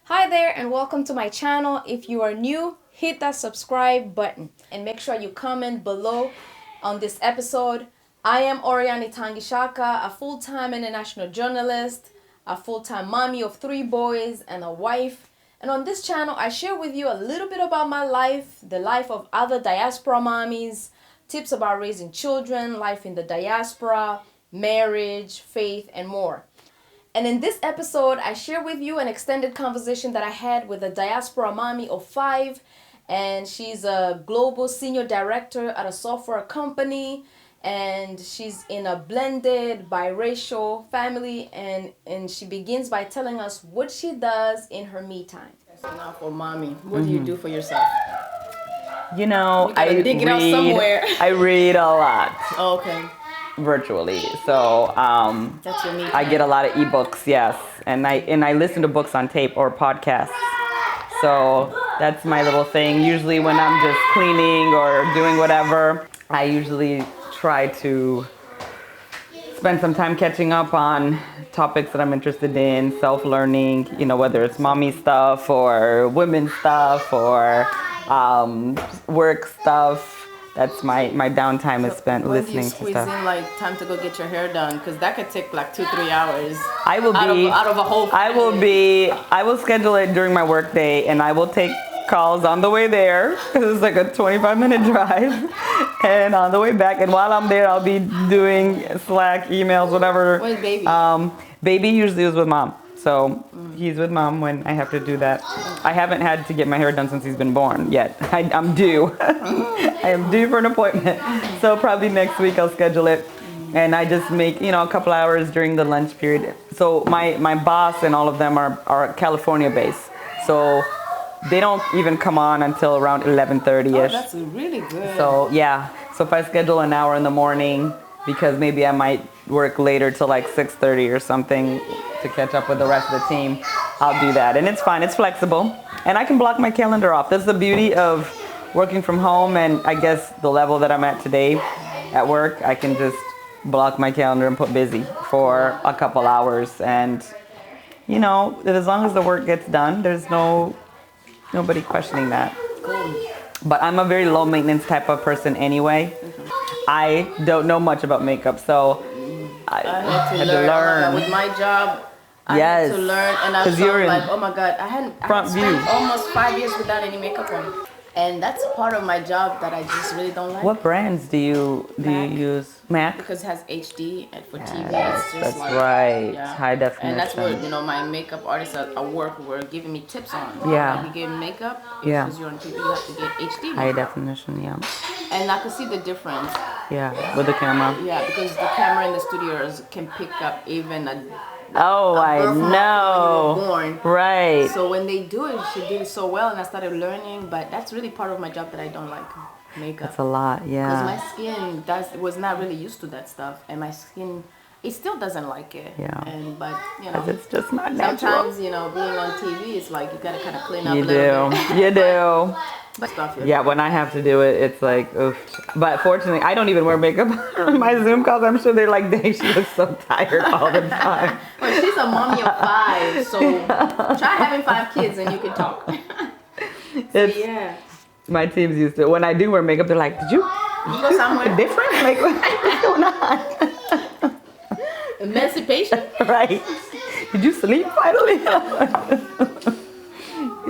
Hi there and welcome to my channel. If you are new, hit that subscribe button and make sure you comment below on this episode. I am Oriani Tangishaka, a full-time international journalist, a full-time mommy of 3 boys and a wife. And on this channel, I share with you a little bit about my life, the life of other diaspora mommies, tips about raising children, life in the diaspora, marriage, faith, and more. And in this episode, I share with you an extended conversation that I had with a diaspora mommy of 5. And she's a global senior director at a software company. And she's in a blended biracial family. And she begins by telling us what she does in her me time. So now for mommy, what do you do for yourself? You know, I dig it out somewhere. I read a lot. Oh, okay. Virtually, so That's your me time. I get a lot of ebooks, yes, and I listen to books on tape or podcasts. So that's my little thing. Usually when I'm just cleaning or doing whatever, I usually try to spend some time catching up on topics that I'm interested in, self-learning, you know, whether it's mommy stuff or women stuff or work stuff. That's my downtime is spent listening to stuff. When do you squeeze in like time to go get your hair done? Because that could take like 2-3 hours. I will be out of a whole family. I will schedule it during my work day, and I will take calls on the way there because it's like a 25-minute drive, and on the way back. And while I'm there, I'll be doing Slack, emails, whatever. Where's baby? Baby usually is with mom. So he's with mom when I have to do that. I haven't had to get my hair done since he's been born yet. I'm due. I am due for an appointment. So probably next week I'll schedule it. And I just make, you know, a couple hours during the lunch period. So my boss and all of them are California based. So they don't even come on until around 11:30ish. Oh, that's really good. So yeah. So if I schedule an hour in the morning, because maybe I might work later till like 6:30 or something to catch up with the rest of the team, I'll do that. And it's fine, it's flexible. And I can block my calendar off. That's the beauty of working from home, and I guess the level that I'm at today at work, I can just block my calendar and put busy for a couple hours. And, you know, as long as the work gets done, there's nobody questioning that. Cool. But I'm a very low maintenance type of person anyway. I don't know much about makeup, so I had to learn. With my job, I had to learn, and I felt like, oh my God, I had spent almost 5 years without any makeup on. And that's part of my job that I just really don't like. What brands do you use? MAC? Because it has HD, and for TV, Yes, it's just that's like, right. yeah. High definition. And that's what, you know, my makeup artists at work were giving me tips on. Yeah. Like, you get makeup, Yeah. because you're on TV, you have to get HD High makeup. definition, yeah. And I could see the difference. Yeah, with the camera. Yeah, because the camera in the studios can pick up even a Oh, I birth mark know. when you were born. Right. So when they do it, she did it so well, and I started learning. But that's really part of my job that I don't like, makeup. That's a lot, Because yeah. my skin was not really used to that stuff, and my skin, it still doesn't like it. Yeah. But you know, 'Cause it's just not natural. sometimes, you know, being on TV, it's like you gotta kind of clean up You a little do. bit. You do. But stuff. Yeah, when I have to do it, it's like, oof. But fortunately, I don't even wear makeup on my Zoom calls. I'm sure they're like, dang, she looks so tired all the time. Well, she's a mommy of 5, so try having 5 kids and you can talk. It's, Yeah. my team's used to it. When I do wear makeup, they're like, did you You go somewhere different? Like, what's going on? Emancipation. Right. Did you sleep finally?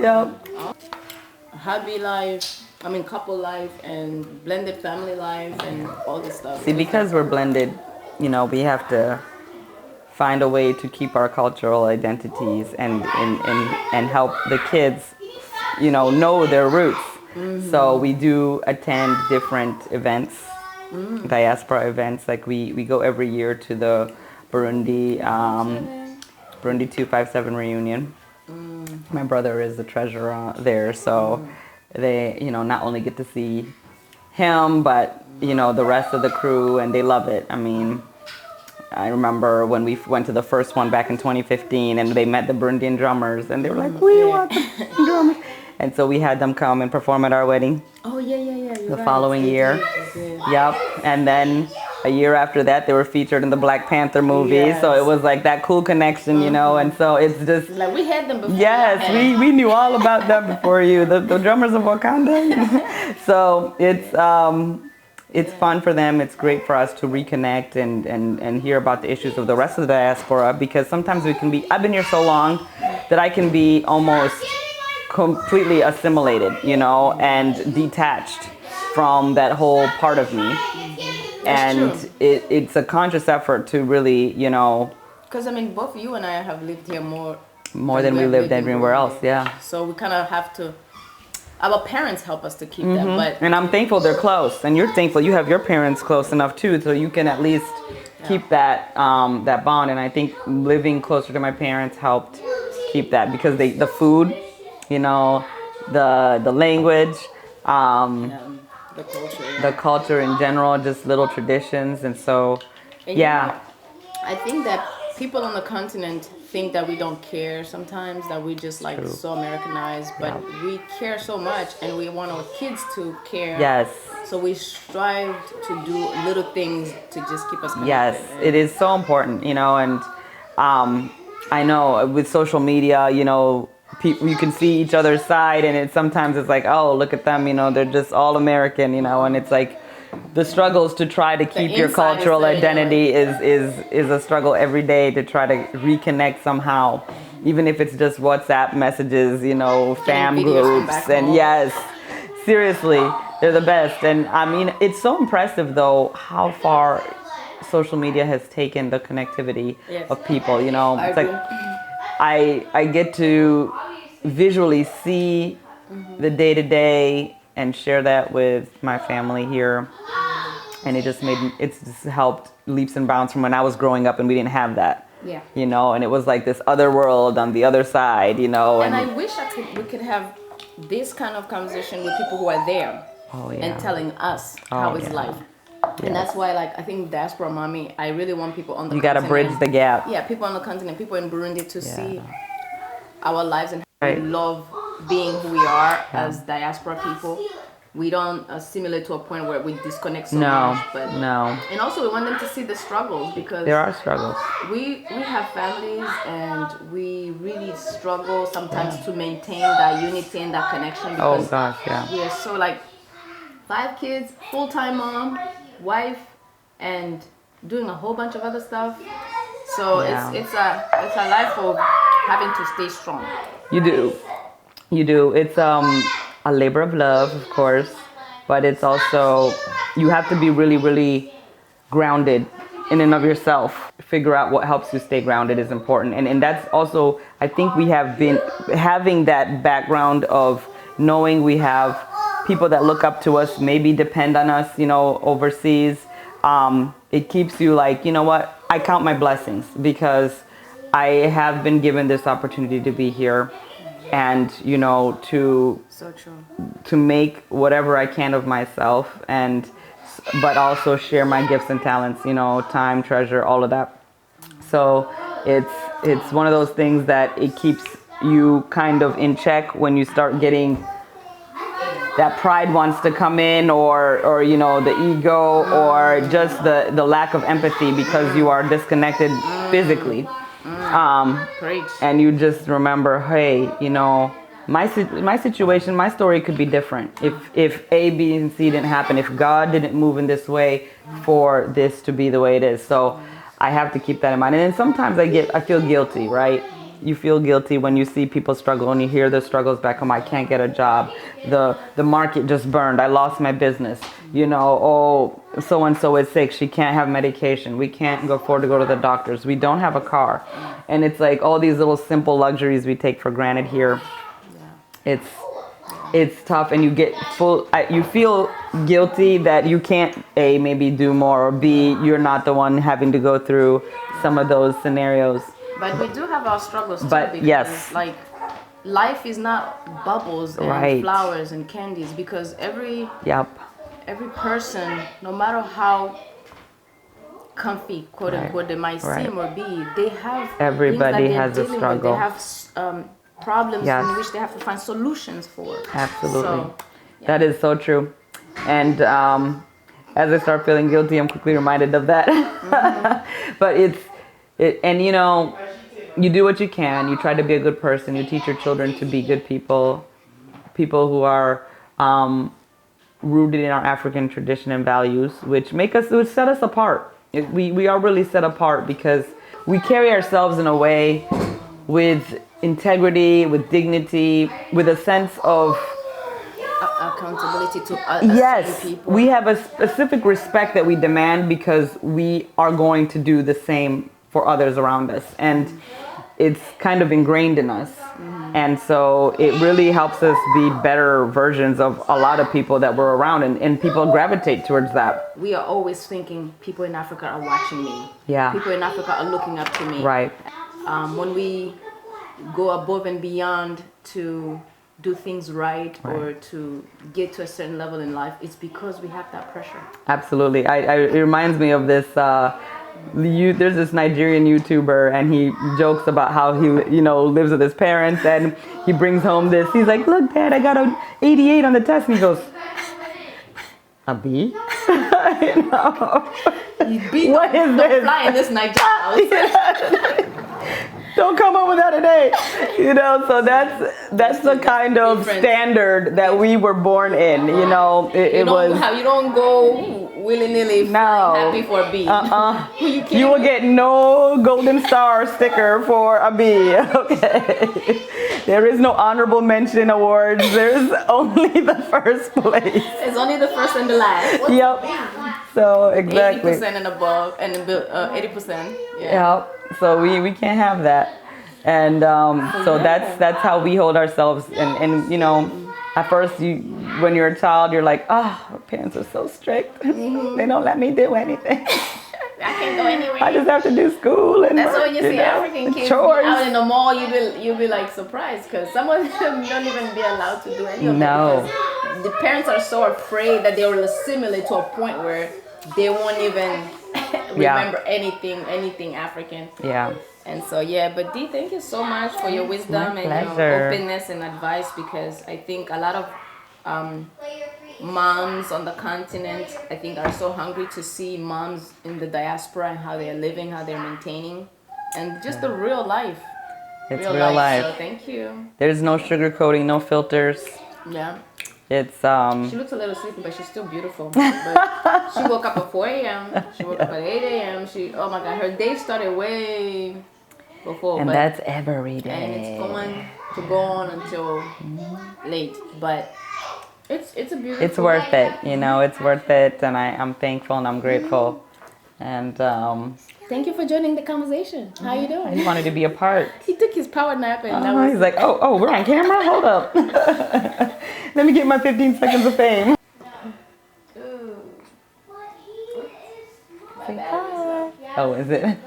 Yeah. Hobby life, couple life, and blended family life, and all this stuff. See, because we're blended, you know, we have to find a way to keep our cultural identities and help the kids, you know their roots. Mm-hmm. So we do attend different events, diaspora events. Like we go every year to the Burundi 257 reunion. My brother is the treasurer there, so they, you know, not only get to see him, but, you know, the rest of the crew, and they love it. I mean, I remember when we went to the first one back in 2015, and they met the Burundian drummers, and they were like, we want the drummers. And so we had them come and perform at our wedding. Oh, yeah. The following year. Yep. And then a year after that, they were featured in the Black Panther movie. Yes. So it was like that cool connection, you know. And so it's just Like we had them before. yes, we knew all about them before you, the drummers of Wakanda. So it's fun for them. It's great for us to reconnect and hear about the issues of the rest of the diaspora, because sometimes we can be, I've been here so long that I can be almost completely assimilated, you know, and detached from that whole part of me. And it's a conscious effort to really, you know. Because I mean, both you and I have lived here more Than we lived everywhere else, yeah. So we kind of have to, our parents help us to keep that. But and I'm thankful they're close, and you're thankful you have your parents close enough too, so you can at least keep that that bond. And I think living closer to my parents helped keep that, because the food, you know, the language, the culture in general, just little traditions, and so and yeah. I think that people on the continent think that we don't care sometimes, that we just like so Americanized, but we care so much, and we want our kids to care. Yes. So we strive to do little things to just keep us connected. Yes, it is so important, you know, and I know with social media, you know, you can see each other's side, and sometimes it's like, oh, look at them, you know, they're just all American, you know, and it's like the struggles to try to keep your cultural identity is a struggle every day, to try to reconnect somehow, even if it's just WhatsApp messages, you know, fam groups, and yes, seriously, they're the best. And I mean, it's so impressive though how far social media has taken the connectivity of people, you know. It's like I get to visually see the day-to-day and share that with my family here, and it's just helped leaps and bounds from when I was growing up and we didn't have that. Yeah. You know, and it was like this other world on the other side, you know. And I wish we could have this kind of conversation with people who are there and telling us how is life. And that's why, like, I think Diaspora Mommy, I really want people on the continent. You gotta bridge the gap. Yeah, people on the continent, people in Burundi to see our lives and how we love being who we are as diaspora people. We don't assimilate to a point where we disconnect so much. But and also we want them to see the struggles, because there are struggles. We have families, and we really struggle sometimes to maintain that unity and that connection. Because we are so like 5 kids, full-time mom, wife, and doing a whole bunch of other stuff. So it's a life of having to stay strong. You do. It's a labor of love, of course, but it's also, you have to be really, really grounded in and of yourself. Figure out what helps you stay grounded is important. And that's also, I think we have been having that background of knowing we have people that look up to us, maybe depend on us, you know, overseas. It keeps you like, you know what, I count my blessings, because I have been given this opportunity to be here, and, you know, to make whatever I can of myself, but also share my gifts and talents, you know, time, treasure, all of that. So it's one of those things that it keeps you kind of in check when you start getting that pride wants to come in, or you know, the ego, or just the lack of empathy, because you are disconnected physically. And you just remember, hey, you know, my situation, my story could be different if A, B, and C didn't happen, if God didn't move in this way for this to be the way it is. So I have to keep that in mind. And then sometimes I feel guilty, right? You feel guilty when you see people struggle, and you hear their struggles back home. I can't get a job. The market just burned. I lost my business. You know, oh, so-and-so is sick. She can't have medication. We can't afford to go to the doctors. We don't have a car. And it's like all these little simple luxuries we take for granted here. It's tough, and you feel guilty that you can't, A, maybe do more, or B, you're not the one having to go through some of those scenarios. But we do have our struggles too, because like life is not bubbles and flowers and candies, because every person, no matter how comfy, quote unquote, they might seem or be, they have everybody has a struggle. They have problems in which they have to find solutions for. Absolutely. So, that is so true. And as I start feeling guilty, I'm quickly reminded of that. But and you know, you do what you can. You try to be a good person. You teach your children to be good people who are rooted in our African tradition and values, which set us apart. We are really set apart because we carry ourselves in a way with integrity, with dignity, with a sense of accountability to yes, people. We have a specific respect that we demand because we are going to do the same for others around us, and it's kind of ingrained in us. And so it really helps us be better versions of a lot of people that we're around, and people gravitate towards that. We are always thinking people in Africa are watching me. Yeah. People in Africa are looking up to me. Right. When we go above and beyond to do things right or to get to a certain level in life, it's because we have that pressure. Absolutely. It reminds me of this, there's this Nigerian YouTuber, and he jokes about how he, lives with his parents, and he brings home this. He's like, "Look, Dad, I got an 88 on the test." And he goes, "A B?" What is this? Fly in this Nigerian. Don't come home without an A. So that's the kind of standard that we were born in. You don't go willy-nilly happy for a B. You will get no golden star sticker for a B. Okay. There is no honorable mention awards. There's only the first place. It's only the first and the last. Yep. So exactly. 80% and above, and 80%. Yeah. So we can't have that, and so that's how we hold ourselves. And at first when you're a child, you're like, "Oh, our parents are so strict. They don't let me do anything. I can't go anywhere. I just have to do school and that's work, when you see African kids chores. Out in the mall. You'll be like surprised because some of them don't even be allowed to do any of it. No. Because the parents are so afraid that they will assimilate to a point where they won't even remember anything African. Yeah. And so but Dee, thank you so much for your wisdom and your openness and advice, because I think a lot of moms on the continent, I think, are so hungry to see moms in the diaspora and how they're living, how they're maintaining, and just the real life. It's real life. So thank you. There's no sugarcoating, no filters. Yeah. It's She looks a little sleepy, but she's still beautiful. But she woke up at 4 a.m. She woke up at 8 a.m. Oh my God, her day started way before. And that's every day. And it's going to go on until late. But it's a beautiful. It's worth it, It's worth it, and I'm thankful and I'm grateful. And thank you for joining the conversation. How you doing? He wanted to be a part. He took his power nap and he's like, oh, we're on camera? Hold up. Let me get my 15 seconds of fame. Ooh. Say hi. Oh, is it?